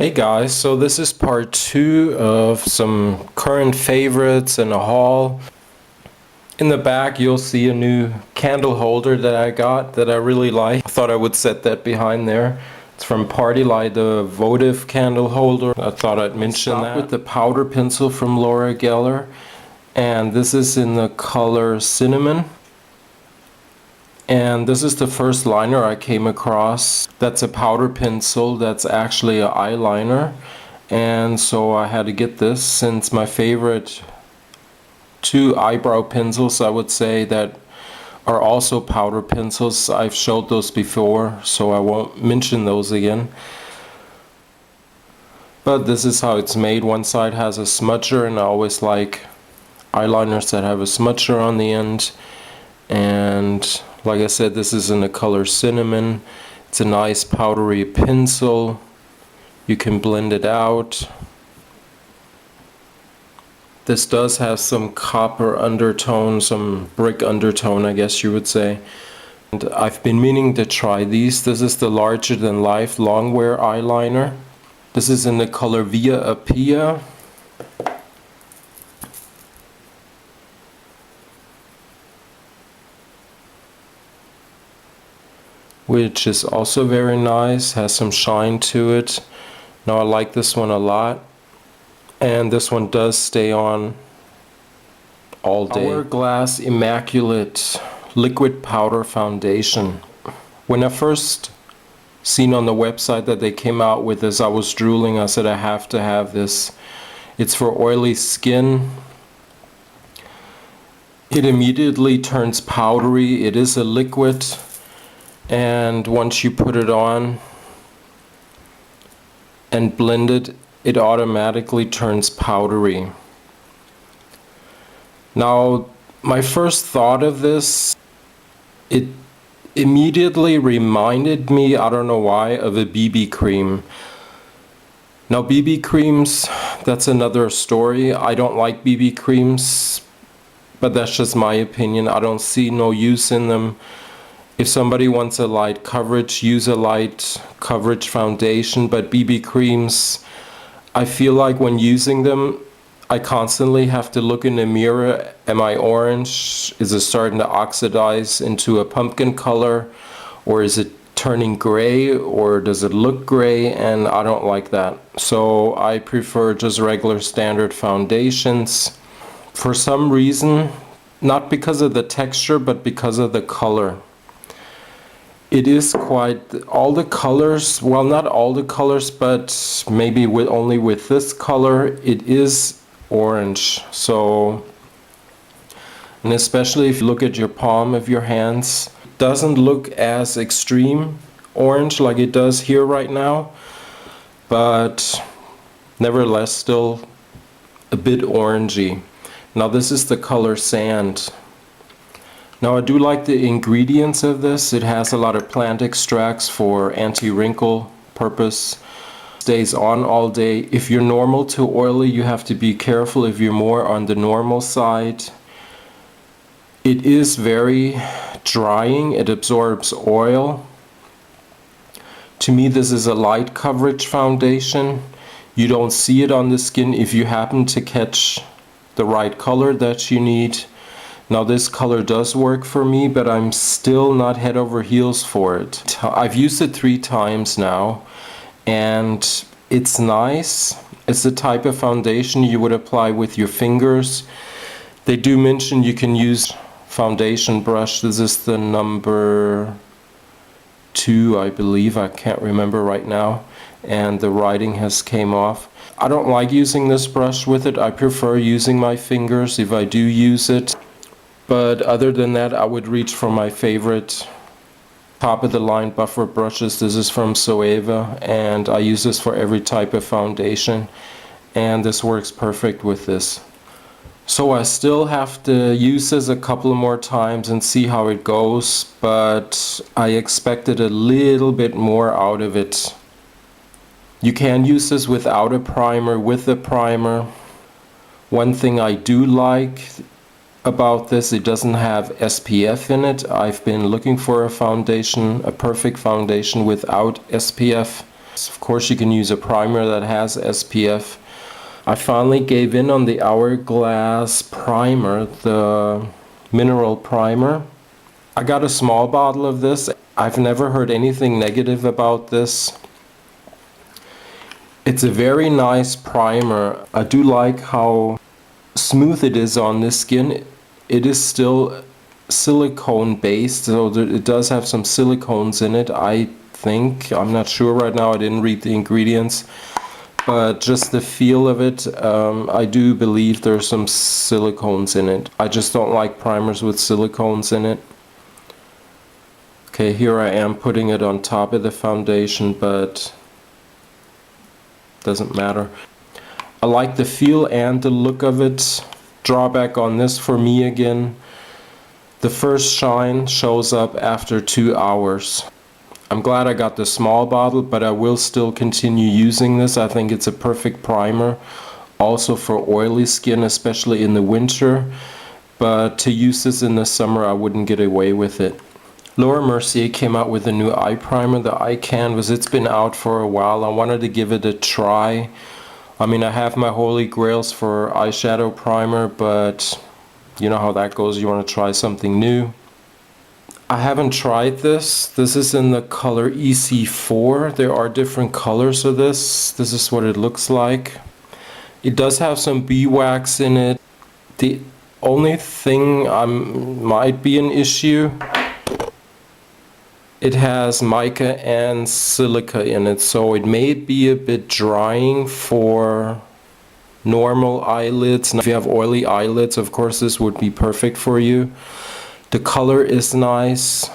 Hey guys, so this is part 2 of some current favorites and a haul. In the back you'll see a new candle holder that I got that I really like. I thought I would set that behind there. It's from Partylite Votive candle holder. I thought I'd mention that. With the powder pencil from Laura Geller, and this is in the color Cinnamon. And this is the first liner I came across. That's a powder pencil that's actually an eyeliner. And so I had to get this since my favorite 2 eyebrow pencils, I would say, that are also powder pencils. I've showed those before, so I won't mention those again. But this is how it's made. One side has a smudger, and I always like eyeliners that have a smudger on the end. And like I said, this is in the color Cinnamon. It's a nice powdery pencil. You can blend it out. This does have some copper undertone, some brick undertone, I guess you would say. And I've been meaning to try these. This is the larger than life longwear eyeliner. This is in the color Via Appia. Which is also very nice, has some shine to it. Now I like this one a lot, and this one does stay on all day. Hourglass Immaculate liquid powder foundation. When I first seen on the website that they came out with this, I was drooling. I said I have to have this. It's for oily skin. It immediately turns powdery. It is a liquid. And once you put it on and blend it, it automatically turns powdery. Now, my first thought of this, it immediately reminded me, I don't know why, of a BB cream. Now, BB creams, that's another story. I don't like BB creams, but that's just my opinion. I don't see no use in them. If somebody wants a light coverage, use a light coverage foundation, but BB creams, I feel like when using them, I constantly have to look in the mirror. Am I orange? Is it starting to oxidize into a pumpkin color? Or is it turning gray? Or does it look gray? And I don't like that. So I prefer just regular standard foundations. For some reason, not because of the texture, but because of the color. It is quite, all the colors, well, not all the colors, but maybe only with this color, it is orange. So, and especially if you look at your palm of your hands, it doesn't look as extreme orange like it does here right now, but nevertheless still a bit orangey. Now this is the color Sand. Now I do like the ingredients of this. It has a lot of plant extracts for anti-wrinkle purpose. Stays on all day. If you're normal to oily, you have to be careful if you're more on the normal side. It is very drying. It absorbs oil. To me, this is a light coverage foundation. You don't see it on the skin if you happen to catch the right color that you need. Now this color does work for me, but I'm still not head over heels for it. I've used it 3 times now, and it's nice. It's the type of foundation you would apply with your fingers. They do mention you can use foundation brush. This is the number 2, I believe. I can't remember right now, and the writing has came off. I don't like using this brush with it. I prefer using my fingers if I do use it. But other than that, I would reach for my favorite top of the line buffer brushes. This is from Soeva, and I use this for every type of foundation, and this works perfect with this. So I still have to use this a couple more times and see how it goes, but I expected a little bit more out of it. You can use this without a primer, with a primer. One thing I do like about this, it doesn't have SPF in it. I've been looking for a foundation, a perfect foundation without SPF. Of course, you can use a primer that has SPF. I finally gave in on the Hourglass primer, the mineral primer. I got a small bottle of this. I've never heard anything negative about this. It's a very nice primer. I do like how smooth it is on the skin. It is still silicone based, so it does have some silicones in it, I think. I'm not sure right now, I didn't read the ingredients, but just the feel of it, I do believe there's some silicones in it. I just don't like primers with silicones in it. Okay, here I am putting it on top of the foundation, but doesn't matter. I like the feel and the look of it. Drawback on this for me again, the first shine shows up after 2 hours. I'm glad I got the small bottle, but I will still continue using this. I think it's a perfect primer, also for oily skin, especially in the winter. But to use this in the summer, I wouldn't get away with it. Laura Mercier came out with a new eye primer, the Eye Canvas. It's been out for a while. I wanted to give it a try. I mean, I have my holy grails for eyeshadow primer, but you know how that goes. You want to try something new. I haven't tried this. This is in the color EC4. There are different colors of this. This is what it looks like. It does have some beeswax in it. The only thing might be an issue, it has mica and silica in it, so it may be a bit drying for normal eyelids. Now, if you have oily eyelids, of course this would be perfect for you. The color is nice.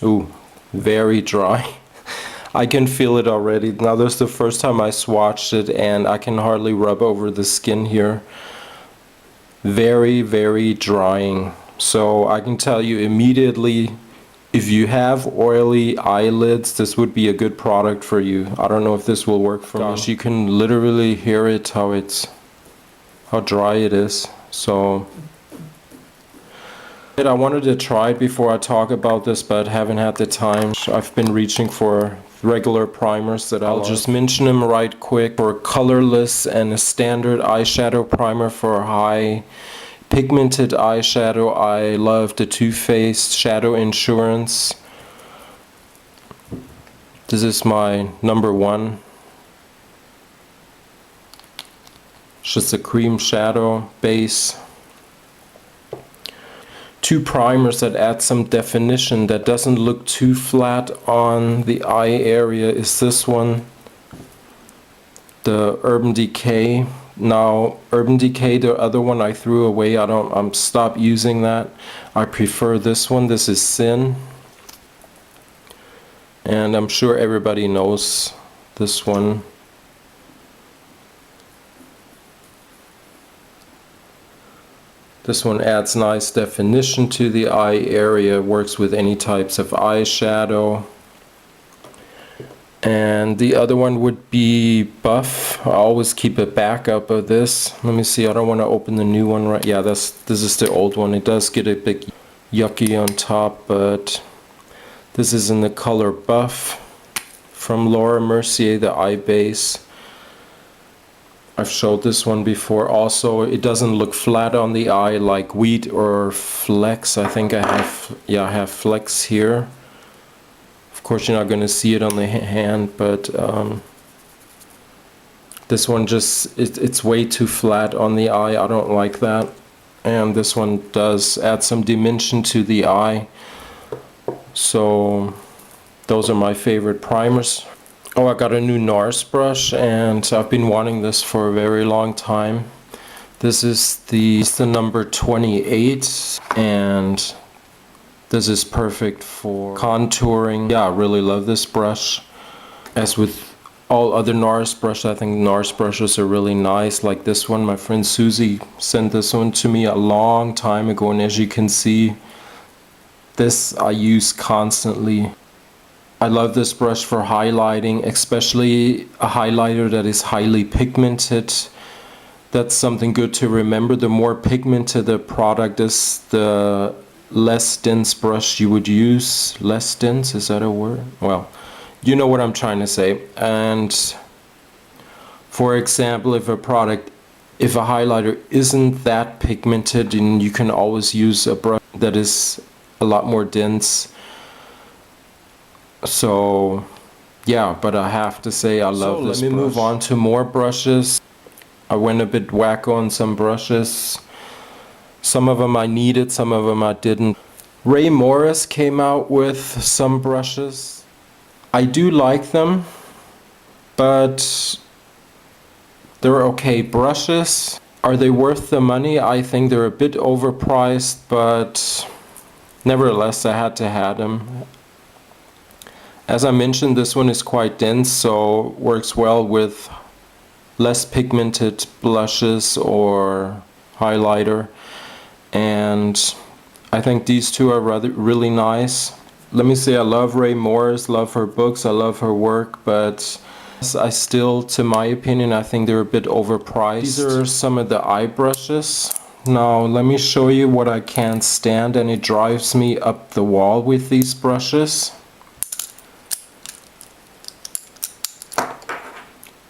Ooh, very dry. I can feel it already. Now this is the first time I swatched it and I can hardly rub over the skin here. Very, very drying. So I can tell you immediately, if you have oily eyelids, this would be a good product for you. I don't know if this will work for me. You can literally hear it, how dry it is. So I wanted to try it before I talk about this, but haven't had the time. I've been reaching for regular primers that I'll just mention them right quick. For colorless and a standard eyeshadow primer for high pigmented eyeshadow, I love the Too Faced Shadow Insurance. This is my number one. It's just a cream shadow base. Two primers that add some definition that doesn't look too flat on the eye area is this one, the Urban Decay. Now Urban Decay, the other one I threw away. I'm stopped using that. I prefer this one. This is Sin, and I'm sure everybody knows this one. This one adds nice definition to the eye area, works with any types of eyeshadow. And the other one would be Buff. I always keep a backup of this. Let me see, I don't want to open the new one right. Yeah, this is the old one. It does get a bit yucky on top, but this is in the color Buff from Laura Mercier, the eye base. I've showed this one before. Also, it doesn't look flat on the eye like Wheat or Flex. I think I have Flex here. Of course, you're not going to see it on the hand, but this one just, it's way too flat on the eye. I don't like that. And this one does add some dimension to the eye. So those are my favorite primers. Oh, I got a new Nars brush, and I've been wanting this for a very long time. This is the number 28, and this is perfect for contouring. Yeah, I really love this brush. As with all other Nars brushes, I think Nars brushes are really nice. Like this one, my friend Susie sent this one to me a long time ago, and as you can see, this I use constantly. I love this brush for highlighting, especially a highlighter that is highly pigmented. That's something good to remember. The more pigmented the product is, the less dense brush you would use. Less dense, is that a word? Well, You know what I'm trying to say. And for example, if a highlighter isn't that pigmented, and you can always use a brush that is a lot more dense. So yeah, but I have to say I love this brush. Let me move on to more brushes. I went a bit wacko on some brushes. Some of them I needed, some of them I didn't. Rae Morris came out with some brushes. I do like them, but they're okay brushes. Are they worth the money? I think they're a bit overpriced, but nevertheless I had to have them. As I mentioned, this one is quite dense, so works well with less pigmented blushes or highlighter. And I think these two are really nice. Let me say I love Rae Morris, love her books, I love her work, but I still, to my opinion, I think they're a bit overpriced. These are some of the eye brushes. Now let me show you what I can't stand, and it drives me up the wall with these brushes.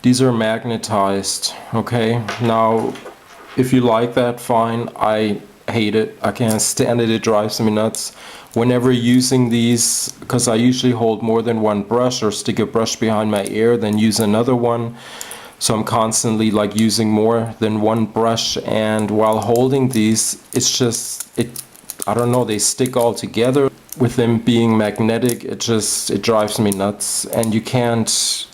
These are magnetized, okay? Now, if you like that, fine. I hate it. I can't stand it. It drives me nuts. Whenever using these, because I usually hold more than one brush or stick a brush behind my ear, then use another one. So I'm constantly like using more than one brush, and while holding these, it's just, I don't know, they stick all together. With them being magnetic, it drives me nuts, and you can't.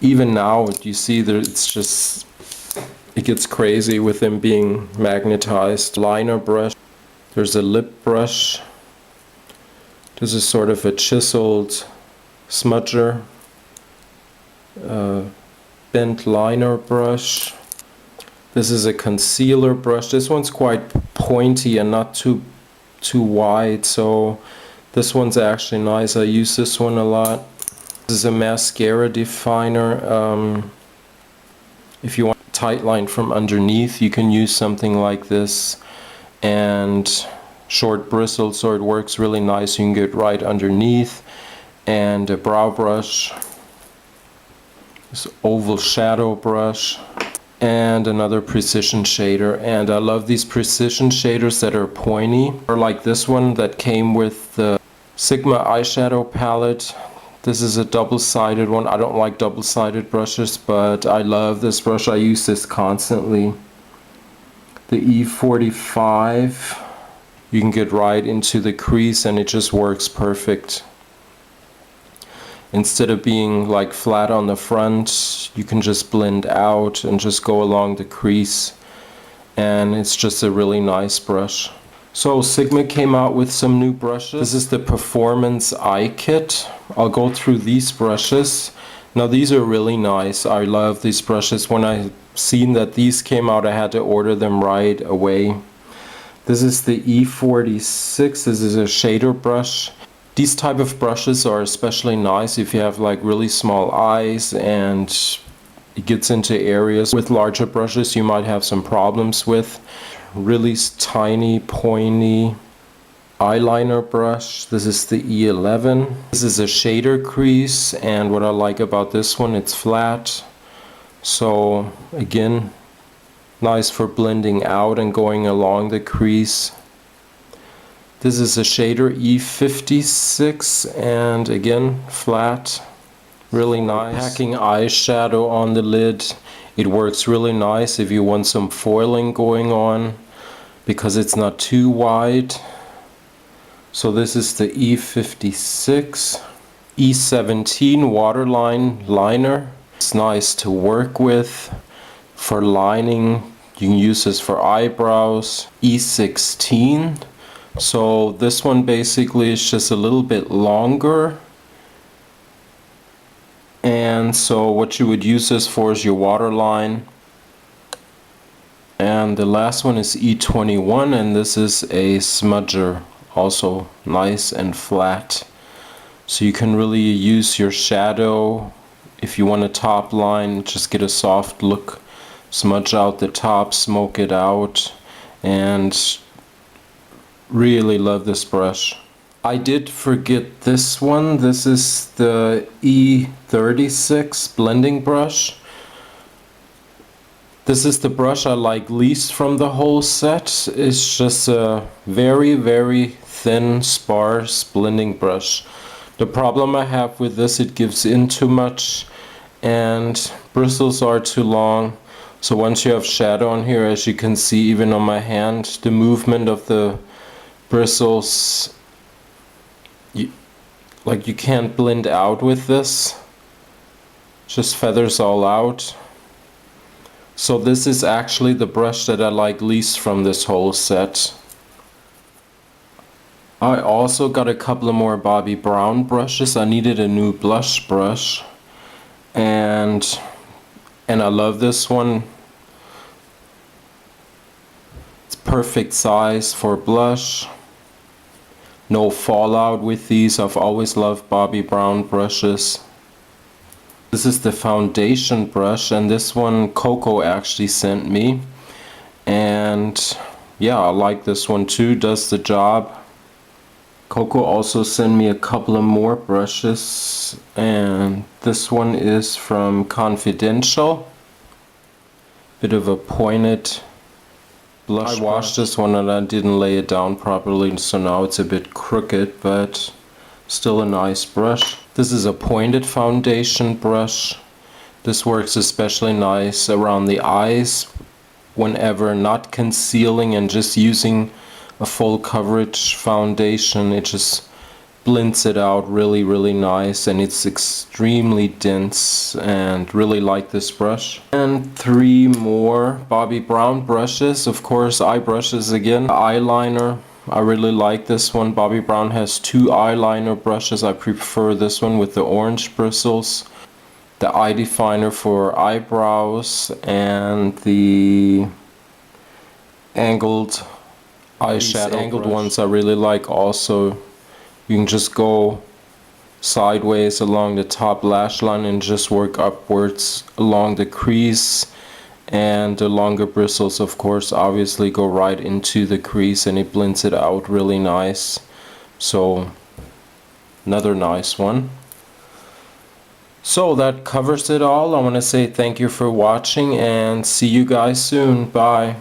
Even now, you see that it gets crazy with them being magnetized. Liner brush. There's a lip brush. This is sort of a chiseled smudger. Bent liner brush. This is a concealer brush. This one's quite pointy and not too wide, so this one's actually nice. I use this one a lot. This is a mascara definer. If you want a tight line from underneath, you can use something like this, and short bristles, so it works really nice. You can get right underneath. And a brow brush, this oval shadow brush, and another precision shader. And I love these precision shaders that are pointy, or like this one that came with the Sigma eyeshadow palette. This is a double-sided one. I don't like double-sided brushes, but I love this brush. I use this constantly. The E45. You can get right into the crease and it just works perfect. Instead of being like flat on the front, you can just blend out and just go along the crease. And it's just a really nice brush. So Sigma came out with some new brushes. This is the Performance Eye Kit. I'll go through these brushes. Now these are really nice. I love these brushes. When I seen that these came out, I had to order them right away. This is the E46. This is a shader brush. These type of brushes are especially nice if you have like really small eyes and it gets into areas with larger brushes you might have some problems with. Really tiny, pointy eyeliner brush. This is the E11. This is a shader crease, and what I like about this one, it's flat. So again, nice for blending out and going along the crease. This is a shader E56, and again, flat. Really nice. Packing eyeshadow on the lid. It works really nice if you want some foiling going on, because it's not too wide. So this is the E56. E17 waterline liner. It's nice to work with for lining. You can use this for eyebrows. E16. So this one basically is just a little bit longer. And so what you would use this for is your waterline. And the last one is E21, and this is a smudger, also nice and flat. So you can really use your shadow if you want a top line, just get a soft look, smudge out the top, smoke it out, and really love this brush. I did forget this one. This is the E36 blending brush. This is the brush I like least from the whole set. It's just a very, very thin, sparse blending brush. The problem I have with this, it gives in too much and bristles are too long. So once you have shadow on here, as you can see even on my hand, the movement of the bristles, you can't blend out with this. Just feathers all out. So this is actually the brush that I like least from this whole set. I also got a couple of more Bobbi Brown brushes. I needed a new blush brush. And I love this one. It's perfect size for blush. No fallout with these. I've always loved Bobbi Brown brushes. This is the foundation brush, and this one Coco actually sent me. And yeah, I like this one too, does the job. Coco also sent me a couple of more brushes, and this one is from Confidential. Bit of a pointed blush. I washed this one and I didn't lay it down properly, so now it's a bit crooked, but still a nice brush. This is a pointed foundation brush. This works especially nice around the eyes whenever not concealing and just using a full coverage foundation. It just blends it out really, really nice, and it's extremely dense, and really like this brush. And 3 more Bobbi Brown brushes, of course eye brushes again. Eyeliner, I really like this one. Bobbi Brown has 2 eyeliner brushes. I prefer this one with the orange bristles. The eye definer for eyebrows, and the angled eyeshadow. These angled ones I really like also. You can just go sideways along the top lash line and just work upwards along the crease, and the longer bristles of course obviously go right into the crease, and it blends it out really nice. So another nice one. So that covers it all. I want to say thank you for watching and see you guys soon. Bye.